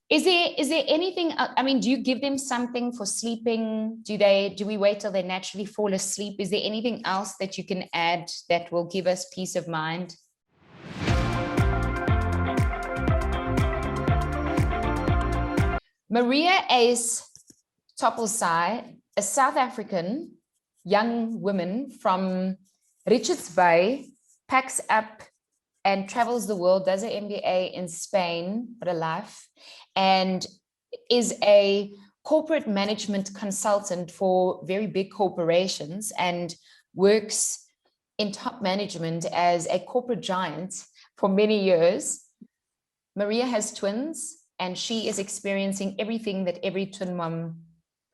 Is there anything, I mean, do you give them something for sleeping? Do we wait till they naturally fall asleep? Is there anything else that you can add that will give us peace of mind? Maria Uys, a South African young woman from Richards Bay, packs up and travels the world, does an MBA in Spain, what a life, and is a corporate management consultant for very big corporations and works in top management as a corporate giant for many years. Maria has twins, and she is experiencing everything that every twin mom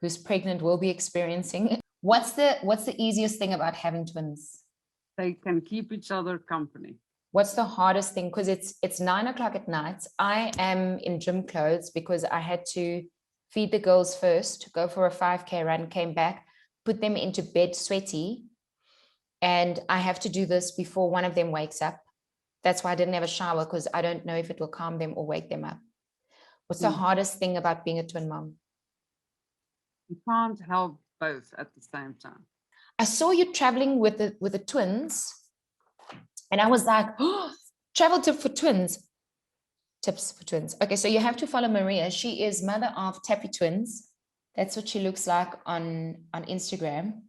who's pregnant will be experiencing. What's the easiest thing about having twins? They can keep each other company. What's the hardest thing? Because it's 9 o'clock at night. I am in gym clothes because I had to feed the girls first, go for a 5K run, came back, put them into bed sweaty. And I have to do this before one of them wakes up. That's why I didn't have a shower, because I don't know if it will calm them or wake them up. What's the hardest thing about being a twin mom? You can't help both at the same time. I saw you traveling with the twins, and I was like, oh, travel tip for twins. Tips for twins. Okay, so you have to follow Maria. She is mother of Tappy twins. That's what she looks like on Instagram.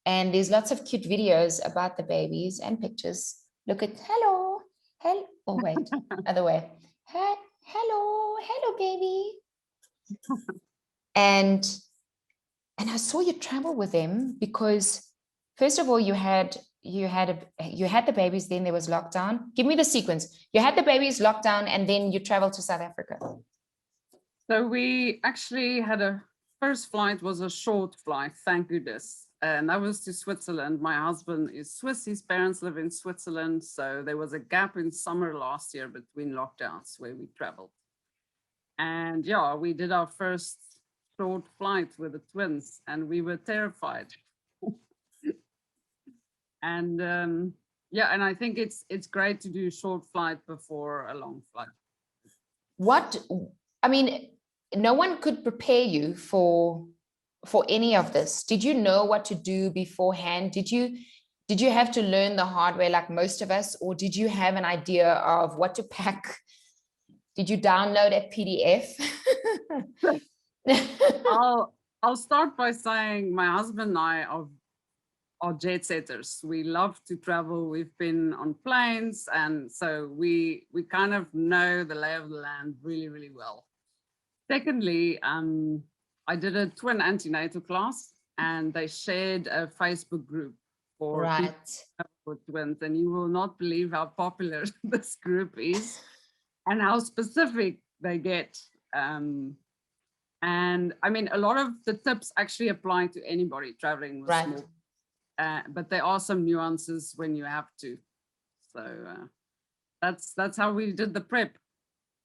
And there's lots of cute videos about the babies and pictures. Look at, hello. Oh, wait, other way. Hello, baby. And I saw you travel with them because, first of all, you had the babies, then there was lockdown. Give me the sequence. You had the babies, lockdown, and then you traveled to South Africa. So we actually had first flight was a short flight, thank goodness. And that was to Switzerland. My husband is Swiss, his parents live in Switzerland. So there was a gap in summer last year between lockdowns where we traveled. And yeah, we did our first short flight with the twins and we were terrified. And yeah, and I think it's great to do a short flight before a long flight. I mean, no one could prepare you for any of this. Did you know what to do beforehand? Did you have to learn the hard way like most of us, or did you have an idea of what to pack? Did you download a PDF? I'll start by saying my husband and I are jet setters. We love to travel. We've been on planes, and so we kind of know the lay of the land really, really well. Secondly, I did a twin antenatal class, and they shared a Facebook group for twins, and you will not believe how popular this group is and how specific they get. And I mean, a lot of the tips actually apply to anybody traveling with small. But there are some nuances when you have to. So that's how we did the prep.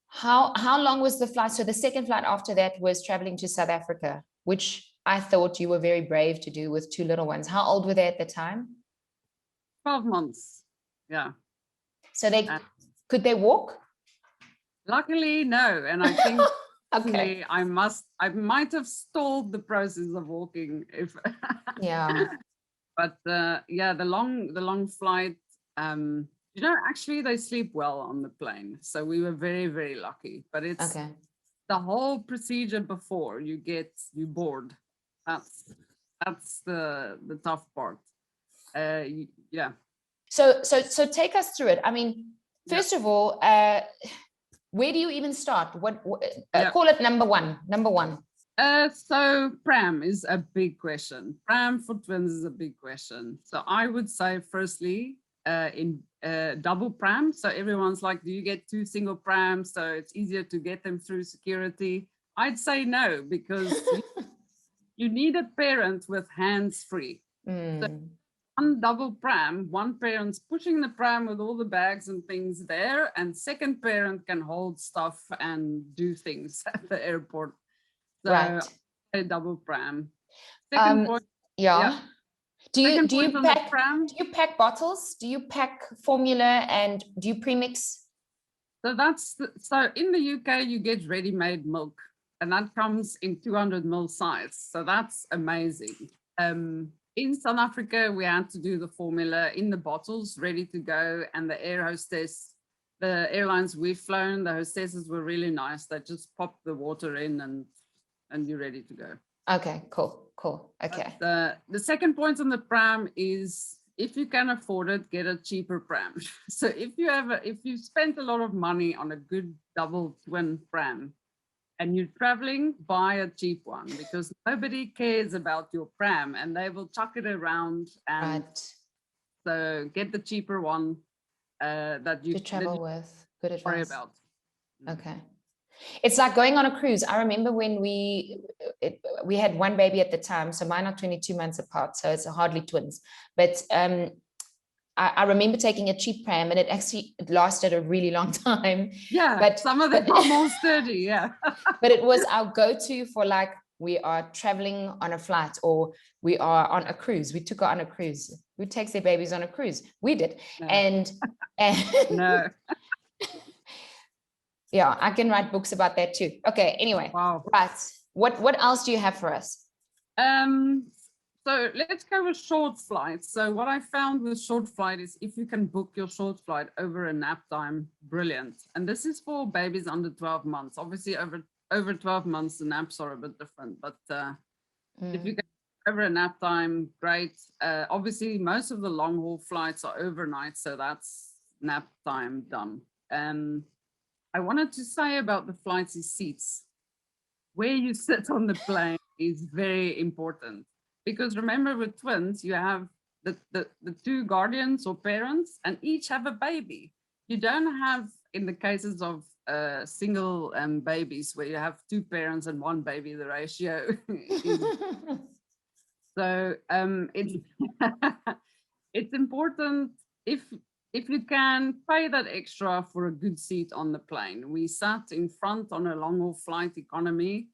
How long was the flight? So the second flight after that was traveling to South Africa, which I thought you were very brave to do with two little ones. How old were they at the time? 12 months. Yeah. So could they walk? Luckily, no. And I think okay. I might have stalled the process of walking if yeah. But yeah, the long flight, you know, actually they sleep well on the plane. So we were very, very lucky. But it's the whole procedure before you board. That's the tough part. Yeah. So take us through it. I mean, first of all, where do you even start? Call it number one. So pram is a big question. Pram for twins is a big question. So I would say, firstly, in double pram. So everyone's like, do you get 2 single prams so it's easier to get them through security? I'd say no, because you need a parent with hands free. So one double pram, one parent's pushing the pram with all the bags and things there, and second parent can hold stuff and do things at the airport. So a double pram. Second point, Do you pack bottles? Do you pack formula, and do you premix? So so in the UK, you get ready-made milk, and that comes in 200 ml size. So that's amazing. In South Africa, we had to do the formula in the bottles, ready to go. And the the airlines we've flown, the hostesses were really nice. They just pop the water in and you're ready to go. Okay, cool. Okay. The second point on the pram is, if you can afford it, get a cheaper pram. So if you spent a lot of money on a good double twin pram and you're traveling, buy a cheap one, because nobody cares about your pram and they will chuck it around. And so get the cheaper one that you travel with. Good advice. Worry about. Okay. It's like going on a cruise. I remember when we had one baby at the time, so mine are 22 months apart, so it's hardly twins. But I remember taking a cheap pram, and it lasted a really long time. Yeah, but some of them are more sturdy. Yeah. But it was our go-to for, like, we are traveling on a flight or we are on a cruise. We took her on a cruise. Who takes their babies on a cruise? We did. No. And no. Yeah, I can write books about that too. Okay, anyway. Wow. Right. What else do you have for us? So let's go with short flights. So what I found with short flight is, if you can book your short flight over a nap time, brilliant. And this is for babies under 12 months. Obviously over 12 months, the naps are a bit different, but if you can over a nap time, great. Obviously most of the long haul flights are overnight, so that's nap time done. I wanted to say about the flight seats. Where you sit on the plane is very important, because remember, with twins, you have the two guardians or parents, and each have a baby. You don't have, in the cases of single babies, where you have two parents and one baby, the ratio is so it's important, if you can, pay that extra for a good seat on the plane. We sat in front on a long haul flight economy,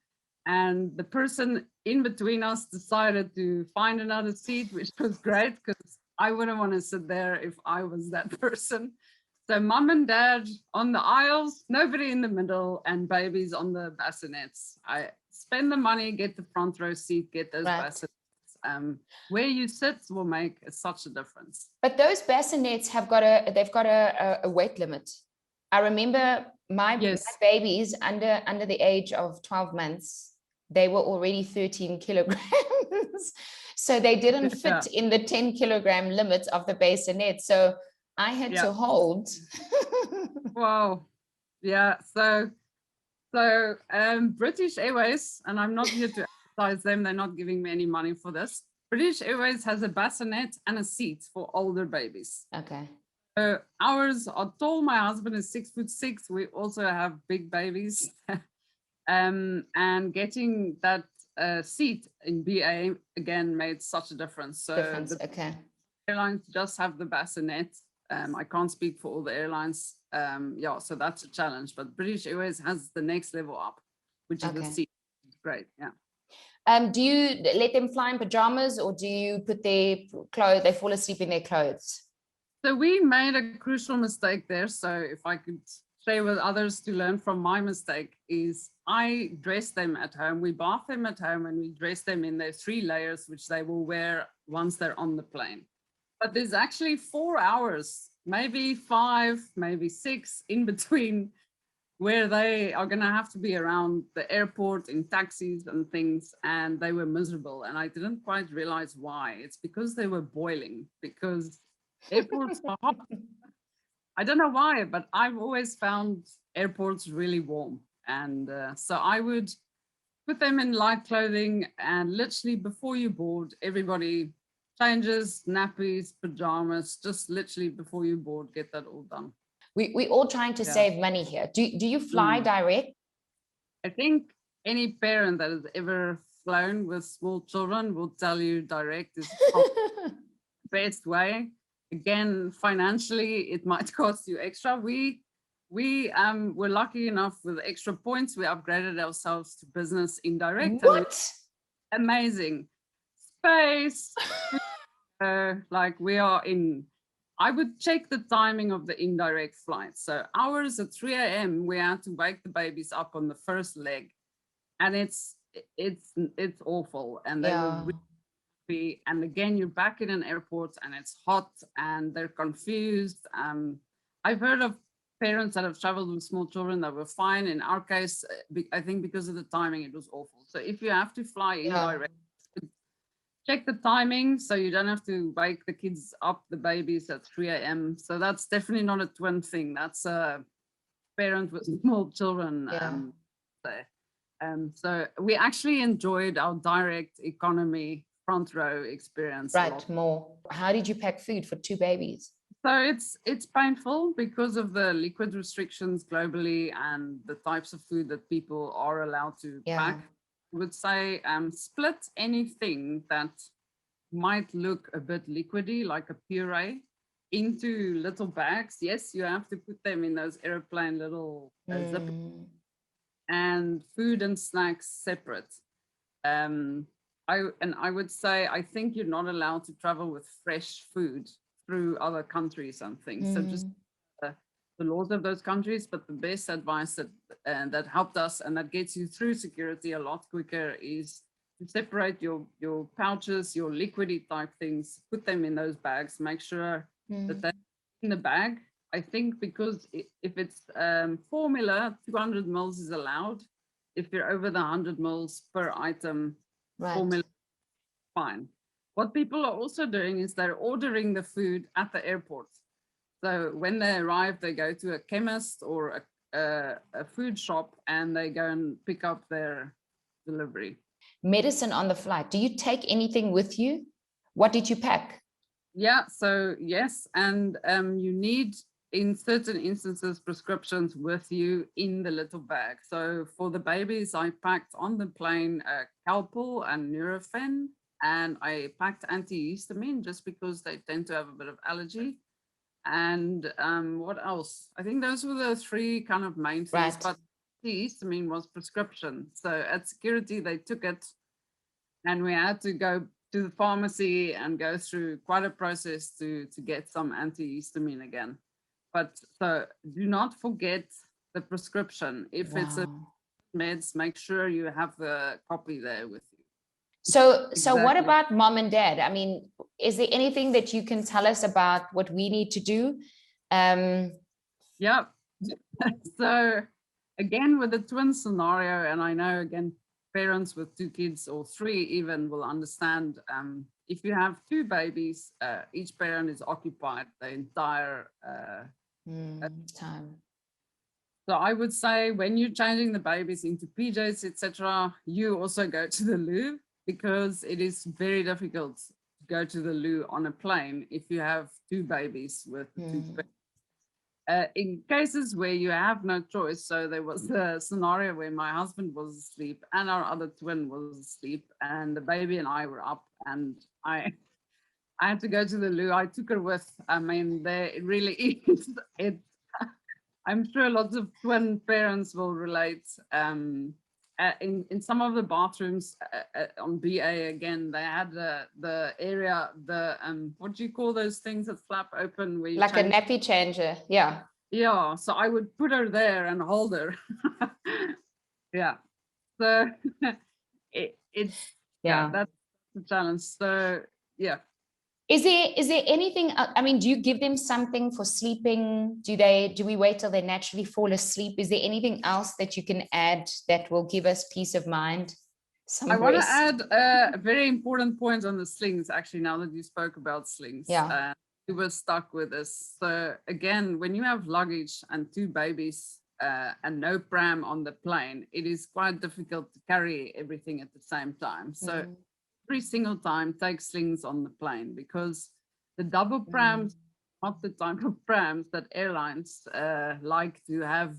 and the person in between us decided to find another seat, which was great, because I wouldn't want to sit there if I was that person. So mum and dad on the aisles, nobody in the middle, and babies on the bassinets. I spend the money, get the front row seat, get those bassinets. Where you sit will make such a difference. But those bassinets they've got a weight limit. I remember my babies under the age of 12 months, they were already 13 kilograms. So they didn't fit in the 10 kilogram limit of the bassinet. So I had to hold. Wow. Yeah. So British Airways, and I'm not here to them, they're not giving me any money for this. British Airways has a bassinet and a seat for older babies. Okay. Ours are tall. My husband is 6'6". We also have big babies. And getting that seat in BA again made such a difference. So okay. Airlines just have the bassinet. I can't speak for all the airlines. So that's a challenge. But British Airways has the next level up, which is the seat. Great. Yeah. Do you let them fly in pajamas, or do you put their clothes, they fall asleep in their clothes? So we made a crucial mistake there. So if I could share with others to learn from my mistake, is I dress them at home. We bath them at home, and we dress them in their 3 layers, which they will wear once they're on the plane. But there's actually 4 hours, maybe 5, maybe 6 in between, where they are going to have to be around the airport in taxis and things, and they were miserable. And I didn't quite realize why. It's because they were boiling, because airports are hot. I don't know why, but I've always found airports really warm. And so I would put them in light clothing, and literally before you board, everybody changes, nappies, pajamas, just literally before you board, get that all done. We're all trying to save money here. Do you fly direct? I think any parent that has ever flown with small children will tell you direct is the best way. Again, financially, it might cost you extra. We were lucky enough with extra points. We upgraded ourselves to business indirect. What? Amazing space. Like we are in. I would check the timing of the indirect flight. So ours at 3 a.m. we had to wake the babies up on the first leg, and it's awful. And they were really, and again, you're back in an airport and it's hot and they're confused. I've heard of parents that have traveled with small children that were fine. In our case, I think because of the timing, it was awful. So if you have to fly indirect, check the timing so you don't have to wake the kids up, the babies, at 3 a.m. So that's definitely not a twin thing. That's a parent with small children. So we actually enjoyed our direct economy front row experience. Right, more. How did you pack food for 2 babies? So it's painful because of the liquid restrictions globally and the types of food that people are allowed to pack. I would say split anything that might look a bit liquidy, like a puree, into little bags. Yes, you have to put them in those airplane little zip, and food and snacks separate. I would say I think you're not allowed to travel with fresh food through other countries and things. So just the laws of those countries. But the best advice that helped us and that gets you through security a lot quicker is to separate your pouches, your liquidy type things, put them in those bags, make sure that they're in the bag. I think because if it's formula, 200 mils is allowed. If you're over the 100 mils per item, formula, fine. What people are also doing is they're ordering the food at the airport. So when they arrive, they go to a chemist or a food shop and they go and pick up their delivery. Medicine on the flight. Do you take anything with you? What did you pack? Yeah, so yes, and you need, in certain instances, prescriptions with you in the little bag. So for the babies, I packed on the plane Calpol and Nurofen, and I packed antihistamine just because they tend to have a bit of allergy. And what else? I think those were the 3 kind of main things, but antihistamine was prescription. So at security, they took it, and we had to go to the pharmacy and go through quite a process to get some antihistamine again. But so do not forget the prescription. If it's a meds, make sure you have the copy there with you. So what about mom and dad? I mean, is there anything that you can tell us about what we need to do? Yeah. So again, with the twin scenario, and I know, again, parents with 2 kids or 3 even will understand, if you have 2 babies, each parent is occupied the entire time. So I would say when you're changing the babies into PJs, etc., you also go to the loo, because it is very difficult to go to the loo on a plane if you have 2 babies with 2 in cases where you have no choice. So there was a scenario where my husband was asleep and our other twin was asleep, and the baby and I were up, and I had to go to the loo. I took her with. I mean, it really is. I'm sure lots of twin parents will relate. In some of the bathrooms on BA, again, they had the area, what do you call those things that flap open? Where you like a nappy changer, yeah. Yeah, so I would put her there and hold her. Yeah, so that's the challenge. So yeah. Is there anything, I mean, do you give them something for sleeping? Do we wait till they naturally fall asleep? Is there anything else that you can add that will give us peace of mind? I want to add a very important point on the slings, actually, now that you spoke about slings. Yeah. We were stuck with this. So again, when you have luggage and 2 babies and no pram on the plane, it is quite difficult to carry everything at the same time. So every single time take slings on the plane, because the double prams are not the type of prams that airlines like to have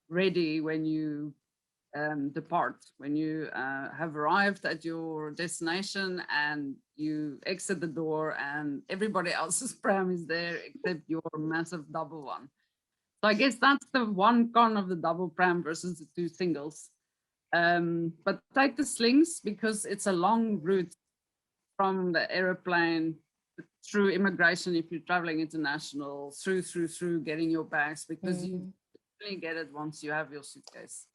ready when you depart. When you have arrived at your destination and you exit the door and everybody else's pram is there except your massive double one. So I guess that's the one con of the double pram versus the 2 singles. But take the slings, because it's a long route from the airplane through immigration, if you're traveling international, through getting your bags, because you only get it once you have your suitcase.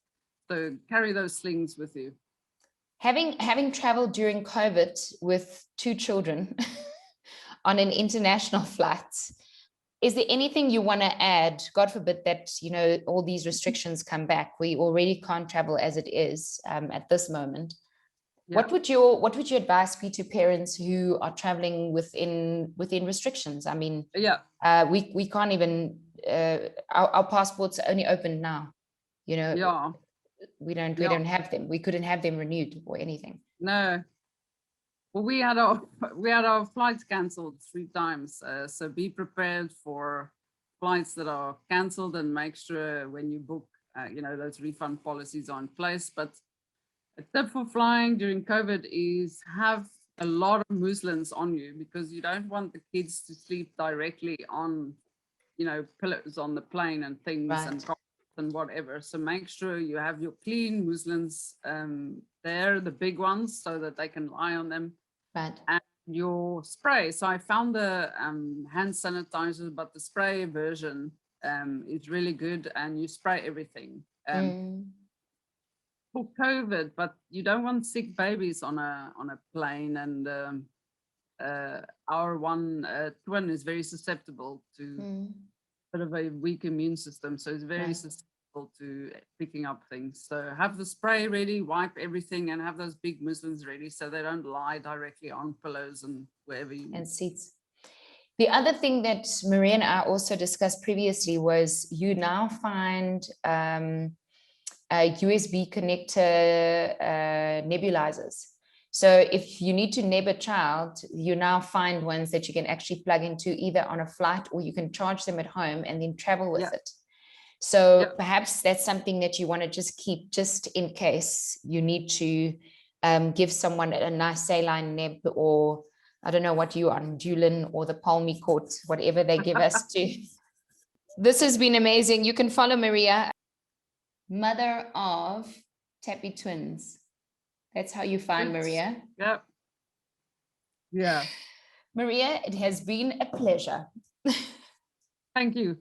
So carry those slings with you. Having traveled during COVID with 2 children on an international flight, is there anything you want to add? God forbid that, you know, all these restrictions come back. We already can't travel as it is at this moment. Yeah. What would your advice be to parents who are traveling within restrictions? I mean, we can't even our passports are only open now. You know, we don't have them. We couldn't have them renewed or anything. No. Well, we had our flights cancelled 3 times. So be prepared for flights that are cancelled, and make sure when you book, you know, those refund policies are in place. But a tip for flying during COVID is have a lot of muslins on you, because you don't want the kids to sleep directly on, you know, pillows on the plane and things, right, and whatever. So make sure you have your clean muslins there, the big ones, so that they can lie on them. Right. And your spray. So I found the hand sanitizer, but the spray version is really good, and you spray everything for COVID. But you don't want sick babies on a plane, and our one twin is very susceptible to bit of a weak immune system, so it's very susceptible to picking up things. So have the spray ready, wipe everything, and have those big muslins ready so they don't lie directly on pillows and wherever you and seats. The other thing that Maria and I also discussed previously was you now find a USB connector nebulizers. So if you need to neb a child, you now find ones that you can actually plug into either on a flight, or you can charge them at home and then travel with it. So perhaps that's something that you want to just keep, just in case you need to give someone a nice saline neb, or I don't know what you are on, Dulin or the Palmy-Court, whatever they give us to. This has been amazing. You can follow Maria, mother of Tappy twins. That's how you find Maria. Yep. Yeah. Maria, it has been a pleasure. Thank you.